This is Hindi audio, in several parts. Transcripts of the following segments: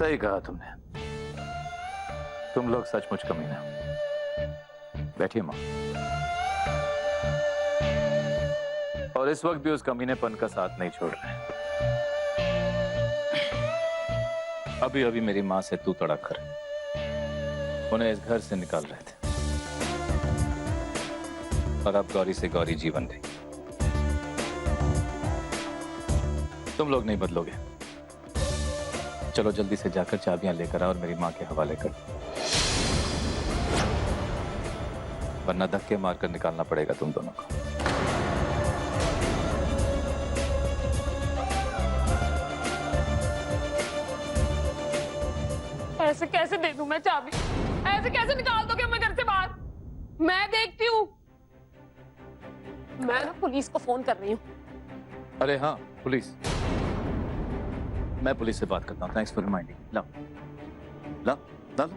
सही कहा तुमने। तुम लोग सचमुच कमीने हो। बैठिए माँ। और इस वक्त भी उस कमीनेपन का साथ नहीं छोड़ रहे। अभी अभी मेरी माँ से तू तड़क कर उन्हें इस घर से निकाल रहे थे, और अब गौरी से गौरी जीवन गई। तुम लोग नहीं बदलोगे। चलो जल्दी से जाकर चाबियां लेकर आओ और मेरी माँ के हवाले कर, वरना धक्के मारकर निकालना पड़ेगा तुम दोनों को। ऐसे कैसे दे दूं मैं चाबी? ऐसे कैसे निकाल दोगे मैं घर से बाहर? मैं देखती हूँ। मैं ना पुलिस को फोन कर रही हूँ। अरे हाँ, पुलिस। मैं पुलिस से बात करता हूँ। Thanks for reminding. लाओ लाओ लाओ।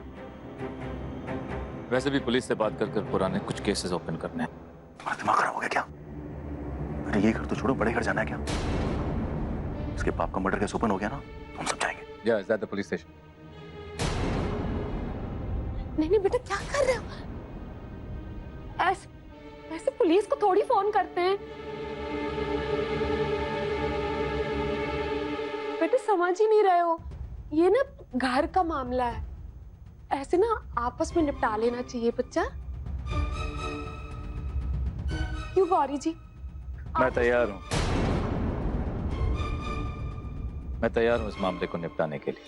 वैसे भी पुलिस से बात कर पुराने कुछ केसेस ओपन करने हैं। तुम्हारा दिमाग खराब हो गया क्या? अरे ये घर तो छोड़ो, बड़े घर जाना है क्या? इसके बाप का मर्डर केस ओपन हो गया ना, हम सब जाएंगे। या is that the police station? नहीं बेटा, क्या कर रहे हो? ऐसे पुलिस को थोड़ी फोन करते हैं। बेटे समझ ही नहीं रहे हो, ये ना घर का मामला है। ऐसे ना आपस में निपटा लेना चाहिए बच्चा। क्यों गौरी जी? मैं तैयार हूँ। मैं तैयार हूँ इस मामले को निपटाने के लिए।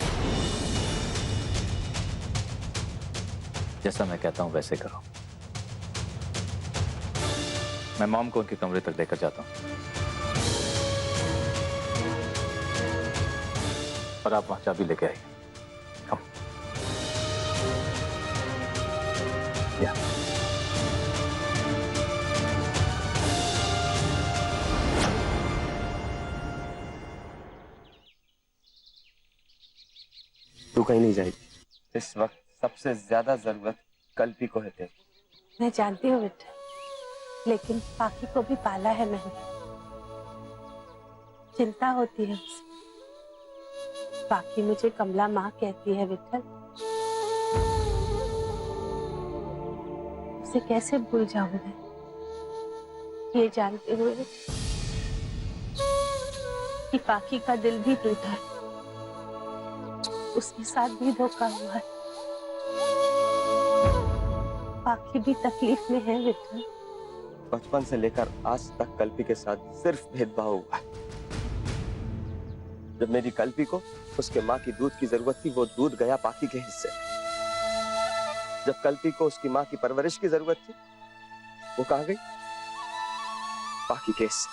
जैसा मैं कहता हूँ वैसे करो। मैं मॉम को उनके कमरे तक लेकर जाता हूँ और आप वहां चाबी लेके आइए। कम। या। तू कहीं नहीं जाएगी। इस वक्त सबसे ज्यादा जरूरत कल्पी को है तेरी। मैं जानती हूँ बेटा, लेकिन पाकी को भी पाला है मैंने। चिंता होती है उसे। पाकी मुझे कमला माँ कहती है विठल। उसे कैसे भूल जाऊं मैं, ये जानते हुए कि पाकी का दिल भी टूटा है, उसके साथ भी धोखा हुआ है। पाकी भी तकलीफ में है विठल। बचपन से लेकर आज तक कल्पी के साथ सिर्फ भेदभाव हुआ है। जब मेरी कल्पी को उसके माँ की दूध की जरूरत थी, वो दूध गया पाकी के हिस्से। जब कल्पी को उसकी माँ की परवरिश की जरूरत थी, वो कहाँ गई? पाकी के हिस्से।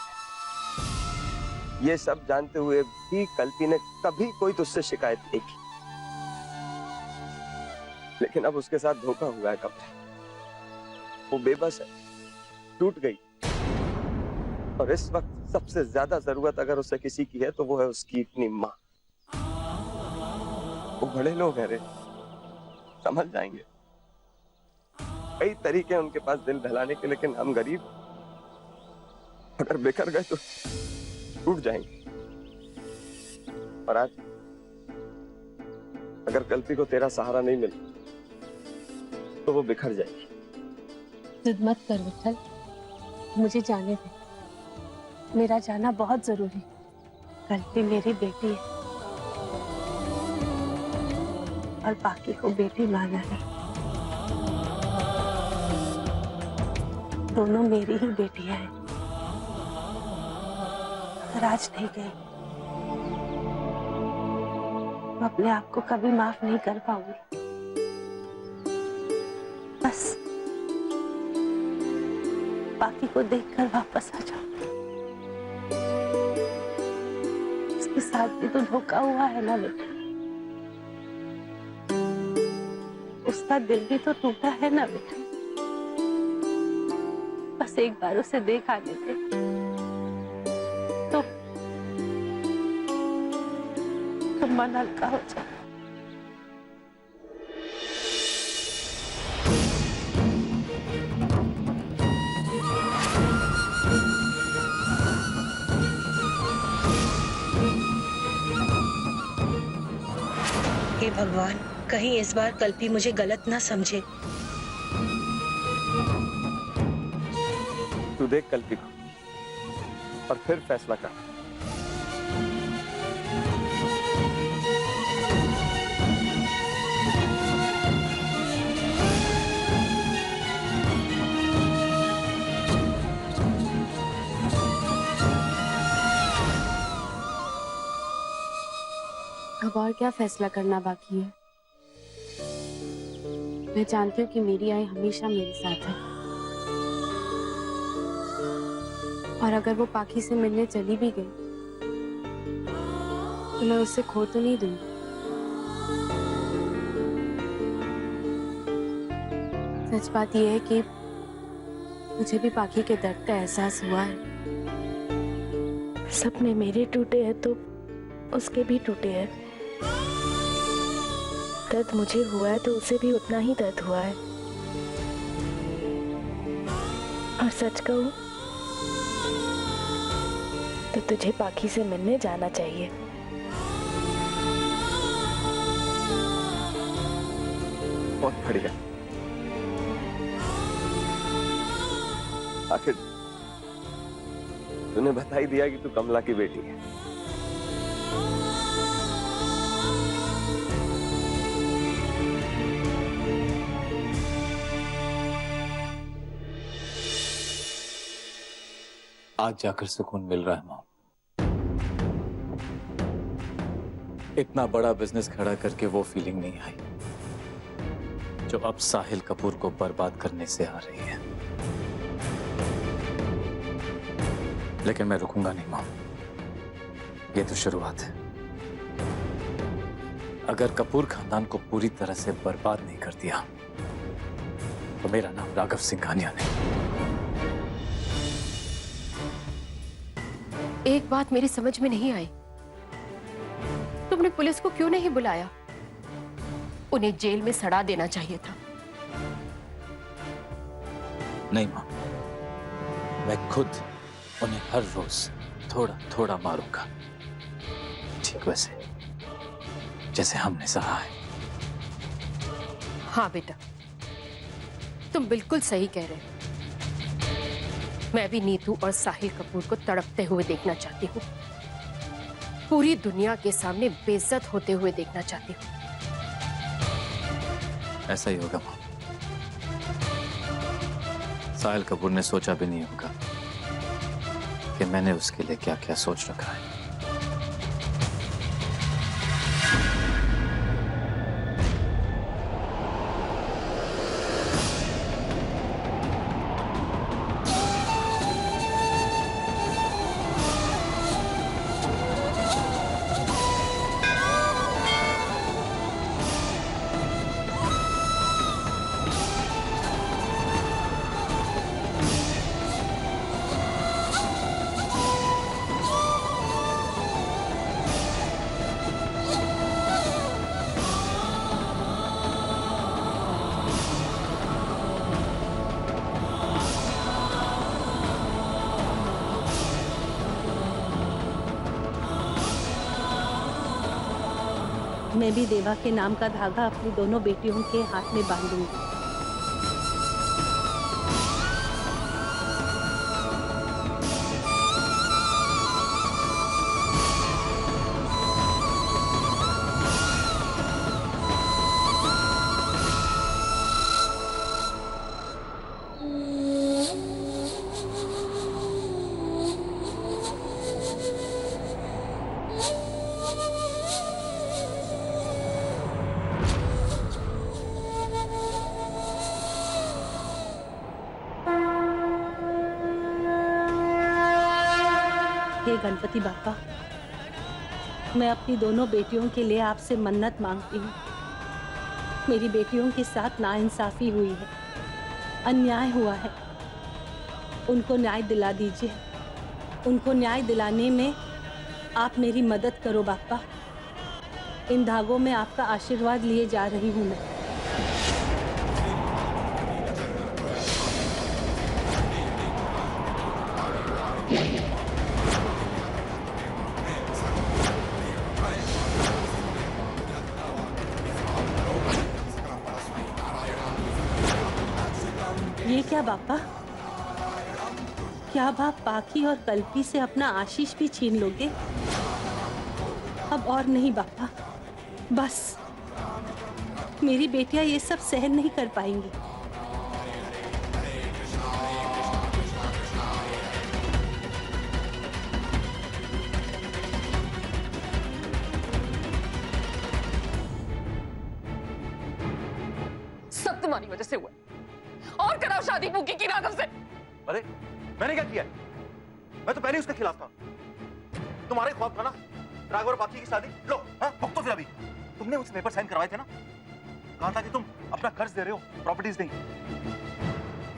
ये सब जानते हुए भी कल्पी ने कभी कोई तुझसे शिकायत नहीं की, लेकिन अब उसके साथ धोखा हुआ है। कब वो बेबस है, टूट गई। और इस वक्त सबसे ज्यादा जरूरत अगर उसे किसी की है तो वो है उसकी अपनी माँ। वो बड़े लोग हैं रे, समझ जाएंगे। कई तरीके हैं उनके पास दिल दहलाने के, लेकिन हम गरीब अगर बिखर गए तो टूट जाएंगे। और आज अगर कल्पी को तेरा सहारा नहीं मिला तो वो बिखर जाएगी। जिद मत कर विठल, मुझे जाने दे। मेरा जाना बहुत जरूरी। कल्पी मेरी बेटी है और बाकी को बेटी माना है। दोनों मेरी ही बेटियां हैं। अगर आज नहीं गई तो अपने आप को कभी माफ नहीं कर पाऊंगी। बस बाकी को देखकर वापस आ जाओ। उसके साथ भी तो धोखा हुआ है ना बेटा। उसका दिल भी तो टूटा है ना बेटा। बस एक बार उसे देख आने दे तो मन हल्का हो जाए। भगवान, कहीं इस बार कल्पी मुझे गलत ना समझे। तू देख कल्पी को और फिर फैसला कर। अब और क्या फैसला करना बाकी है? मैं जानती हूँ कि मेरी आई हमेशा मेरे साथ है, और अगर वो पाखी से मिलने चली भी गई तो मैं उससे खो तो नहीं दूंगी। सच बात यह है कि मुझे भी पाखी के दर्द का एहसास हुआ है। सपने मेरे टूटे हैं तो उसके भी टूटे हैं। दर्द मुझे हुआ है तो उसे भी उतना ही दर्द हुआ है। और सच कहूं तो तुझे पाखी से मिलने जाना चाहिए। बहुत बढ़िया। आखिर तूने बता ही दिया कि तू कमला की बेटी है। आज जाकर सुकून मिल रहा है माँ। इतना बड़ा बिजनेस खड़ा करके वो फीलिंग नहीं आई जो अब साहिल कपूर को बर्बाद करने से आ रही है। लेकिन मैं रुकूंगा नहीं माँ, ये तो शुरुआत है। अगर कपूर खानदान को पूरी तरह से बर्बाद नहीं कर दिया तो मेरा नाम राघव सिंघानिया नहीं। एक बात मेरी समझ में नहीं आई, तुमने पुलिस को क्यों नहीं बुलाया? उन्हें जेल में सड़ा देना चाहिए था। नहीं मां, मैं खुद उन्हें हर रोज थोड़ा थोड़ा मारूंगा, ठीक वैसे जैसे हमने सहा है। हाँ बेटा, तुम बिल्कुल सही कह रहे हो। मैं भी नीतू और साहिल कपूर को तड़पते हुए देखना चाहती हूँ, पूरी दुनिया के सामने बेइज्जत होते हुए देखना चाहती हूँ। ऐसा ही होगा मां। साहिल कपूर ने सोचा भी नहीं होगा कि मैंने उसके लिए क्या क्या सोच रखा है। मैं भी देवा के नाम का धागा अपनी दोनों बेटियों के हाथ में बांधूंगी। हे गणपति बापा, मैं अपनी दोनों बेटियों के लिए आपसे मन्नत मांगती हूँ। मेरी बेटियों के साथ नाइंसाफी हुई है, अन्याय हुआ है, उनको न्याय दिला दीजिए। उनको न्याय दिलाने में आप मेरी मदद करो बापा। इन धागों में आपका आशीर्वाद लिए जा रही हूँ मैं। बापा? क्या बाप पाखी और कल्पी से अपना आशीष भी छीन लोगे? अब और नहीं बापा, बस। मेरी बेटियां ये सब सहन नहीं कर पाएंगी। सब तुम्हारी वजह से हुआ। और कराओ शादी पुक्की की राघव से। अरे मैंने क्या किया? मैं तो पहले उसके खिलाफ था। तुम्हारा ही ख्वाब था ना राघव और पाखी की शादी। लो भुगतो फिर अभी। तुमने मुझसे पेपर साइन करवाए थे ना, कहा था कि तुम अपना कर्ज दे रहे हो, प्रॉपर्टीज नहीं।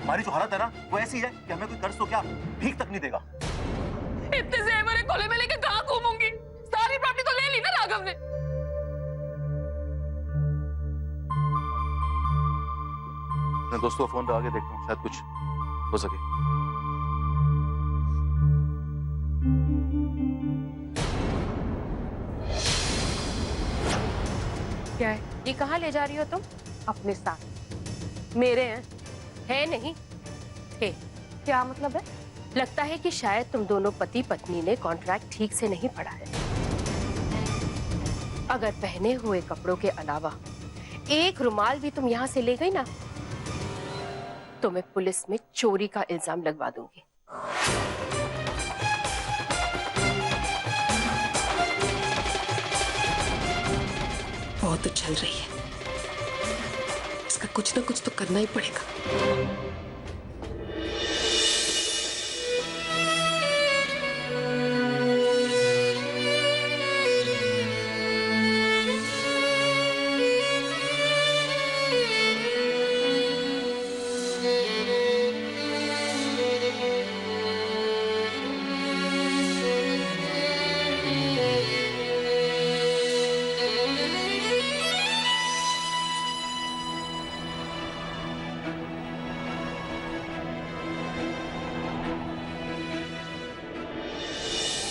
हमारी जो हालत है ना वो ऐसी है कि हमें कोई कर्ज तो क्या भीख तक नहीं देगा। इतने जेवर कोले में लेके कहां घूमूंगी? सारी प्रॉपर्टी तो ले ली ना राघव ने। मैं दोस्तों फोन लगा के देखता हूँ, शायद कुछ हो सके। क्या है ये? कहाँ ले जा रही हो तुम? अपने साथ। मेरे हैं। है नहीं है। क्या मतलब है? लगता है कि शायद तुम दोनों पति पत्नी ने कॉन्ट्रैक्ट ठीक से नहीं पढ़ा है। अगर पहने हुए कपड़ों के अलावा एक रुमाल भी तुम यहाँ से ले गई ना, तो मैं पुलिस में चोरी का इल्जाम लगवा दूंगी। बहुत उछल रही है, इसका कुछ ना कुछ तो करना ही पड़ेगा।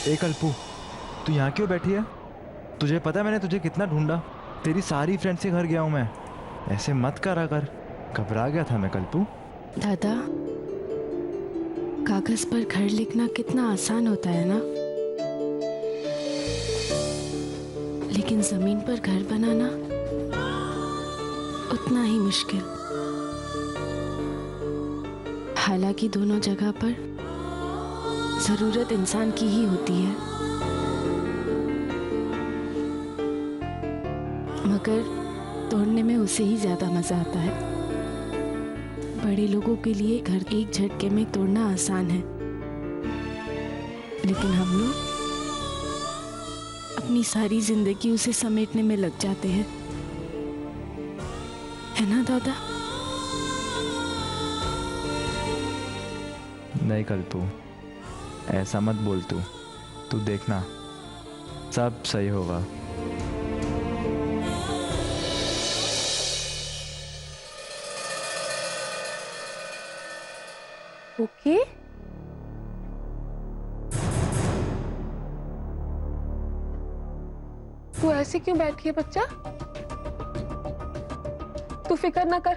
ए कल्पू, तू यहाँ क्यों बैठी है? तुझे पता है मैंने तुझे कितना ढूंढा? तेरी सारी फ्रेंड्स के घर गया हूँ मैं। ऐसे मत करा कर, घबरा गया था मैं कल्पू। दादा, कागज पर घर लिखना कितना आसान होता है ना, लेकिन जमीन पर घर बनाना उतना ही मुश्किल। हालांकि दोनों जगह पर जरूरत इंसान की ही होती है, मगर तोड़ने में उसे ही ज्यादा मजा आता है। बड़े लोगों के लिए घर एक झटके में तोड़ना आसान है, लेकिन हम लोग अपनी सारी जिंदगी उसे समेटने में लग जाते हैं, है ना दादा? नहीं कल्पू, ऐसा मत बोल। तू देखना, सब सही होगा। ओके, तू ऐसे क्यों बैठी है बच्चा? तू फिक्र ना कर,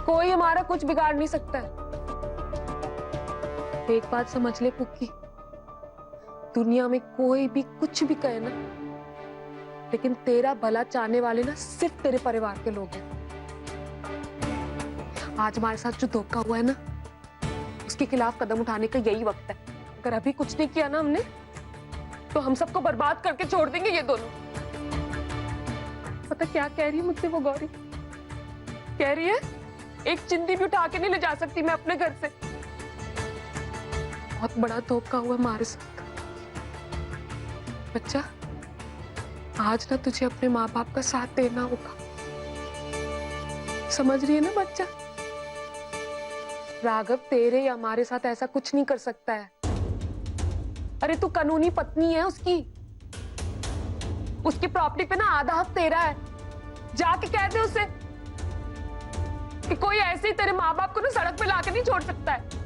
कोई हमारा कुछ बिगाड़ नहीं सकता है। एक बात समझ ले पुक्की, दुनिया में कोई भी कुछ भी कहे ना, लेकिन तेरा भला चाहने वाले ना सिर्फ तेरे परिवार के लोग हैं। आज हमारे साथ जो धोखा हुआ है ना, उसके खिलाफ कदम उठाने का यही वक्त है। अगर अभी कुछ नहीं किया ना हमने, तो हम सबको बर्बाद करके छोड़ देंगे ये दोनों। पता क्या कह रही है मुझसे वो गौरी? कह रही है एक चिंदी भी उठा के नहीं ले जा सकती मैं अपने घर से। बहुत बड़ा धोखा हुआ हमारे साथ। बच्चा, आज ना तुझे अपने माँ बाप का साथ देना होगा, समझ रही है ना बच्चा? राघव तेरे या हमारे साथ ऐसा कुछ नहीं कर सकता है। अरे तू कानूनी पत्नी है उसकी प्रॉपर्टी पे ना आधा हक तेरा है। जाके कह दे उसे कि कोई ऐसे ही तेरे माँ बाप को ना सड़क पे लाके नहीं छोड़ सकता है।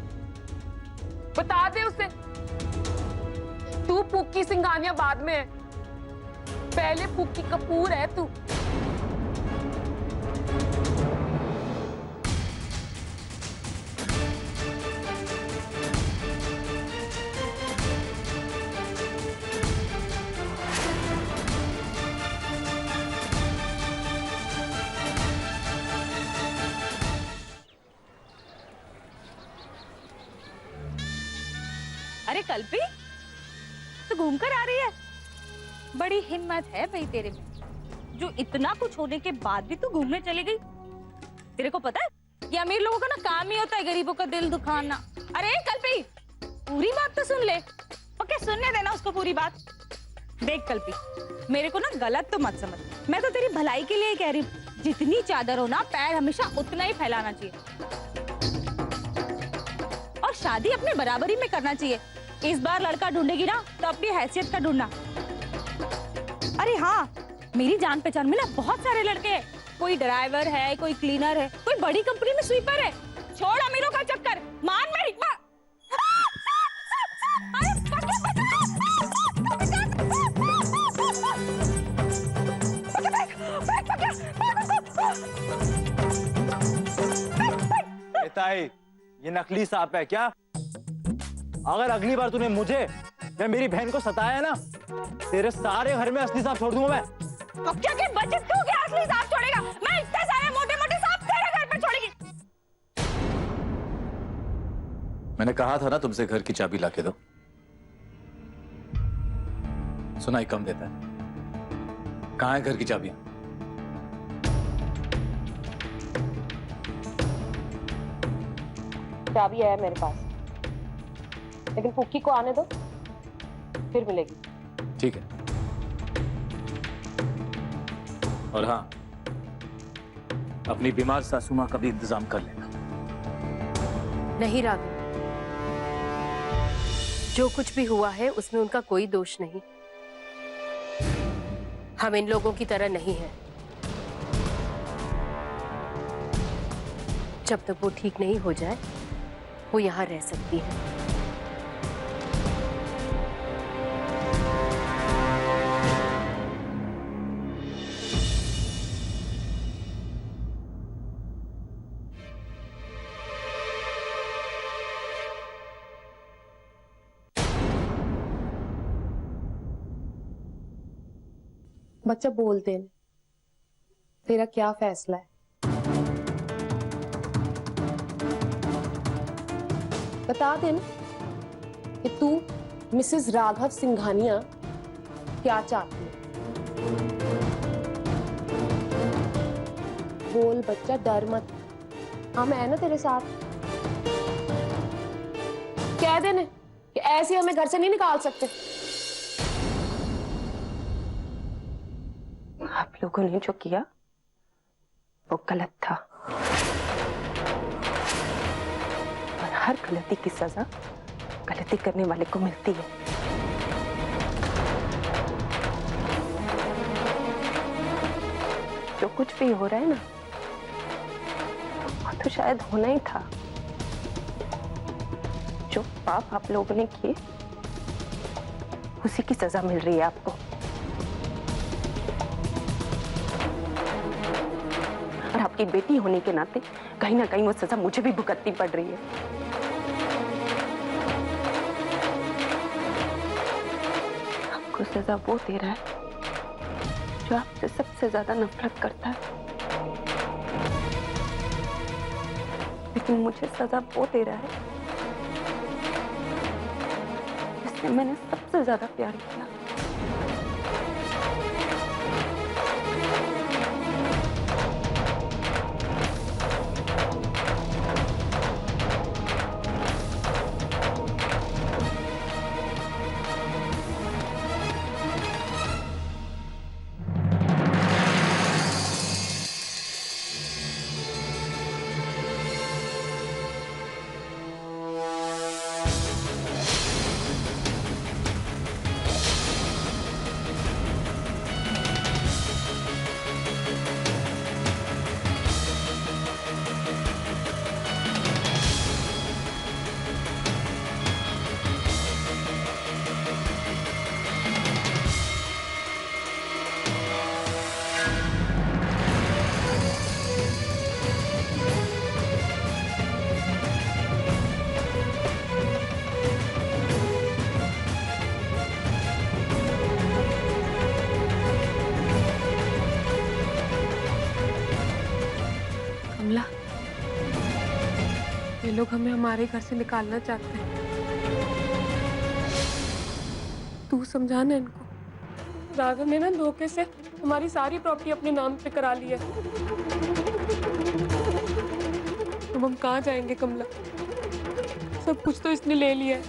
बता दे उसे, तू पुक्की सिंघानिया बाद में है, पहले पुक्की कपूर है तू। अरे कल्पी, तो घूम कर आ रही है? बड़ी हिम्मत है भाई तेरे में, जो इतना कुछ होने के बाद भी तू घूमने चली गई। तेरे को पता है ये अमीर लोगों का ना काम ही होता है गरीबों का दिल दुखाना। अरे कल्पी, पूरी बात तो सुन ले। ओके, सुनने देना उसको पूरी बात। देख कल्पी, मेरे को ना गलत तो मत समझ, मैं तो तेरी भलाई के लिए कह रही हूँ। जितनी चादर हो ना, पैर हमेशा उतना ही फैलाना चाहिए, और शादी अपने बराबरी में करना चाहिए। इस बार लड़का ढूंढेगी ना तो अपनी हैसियत का ढूंढना। अरे हाँ, मेरी जान पहचान में ना बहुत सारे लड़के हैं। कोई ड्राइवर है, कोई क्लीनर है, कोई बड़ी कंपनी में स्वीपर है। छोड़ अमीरों का चक्कर, मान मेरी बात। ताई, ये नकली सांप है क्या? अगर अगली बार तूने मुझे या मेरी बहन को सताया ना, तेरे सारे घर में असली सांप छोड़ दूंगा मैं। अब क्या के बचत तू क्या असली सांप छोड़ेगा? मैं इतने सारे मोटे-मोटे सांप तेरे घर पे छोड़ेगी। मैंने कहा था ना तुमसे घर की चाबी लाके दो। सुनाई कम देता है। कहाँ है घर की चाबियां? चाबी है मेरे पास, लेकिन पुक्की को आने दो, फिर मिलेगी। ठीक है। और हाँ, अपनी बीमार सासू मां का भी इंतजाम कर लेना। नहीं राघव, जो कुछ भी हुआ है उसमें उनका कोई दोष नहीं। हम इन लोगों की तरह नहीं हैं। जब तक वो ठीक नहीं हो जाए, वो यहाँ रह सकती है। बच्चा बोल दे, तेरा क्या फैसला है? बता दे ना कि तू मिसेस राघव सिंघानिया क्या चाहती है। बोल बच्चा, डर मत, हम है ना तेरे साथ। कह देने कि ऐसे हमें घर से नहीं निकाल सकते। आप लोगों ने जो किया वो गलत था, और हर गलती की सजा गलती करने वाले को मिलती है। जो कुछ भी हो रहा है ना, वो तो शायद होना ही था। जो पाप आप लोगों ने किए, उसी की सजा मिल रही है आपको। और आपकी बेटी होने के नाते कहीं ना कहीं वो सजा मुझे भी भुगतनी पड़ रही है। आपको सजा वो दे रहा है जो आपसे सबसे ज्यादा नफरत करता है, लेकिन मुझे सजा वो दे रहा है जिससे मैंने सबसे ज्यादा प्यार किया। कमला, ये लोग हमें हमारे घर से निकालना चाहते हैं। तू समझाना इनको। राघव ने ना धोखे से हमारी सारी प्रॉपर्टी अपने नाम पे करा ली है। अब हम कहाँ जाएंगे कमला? सब कुछ तो इसने ले लिया है।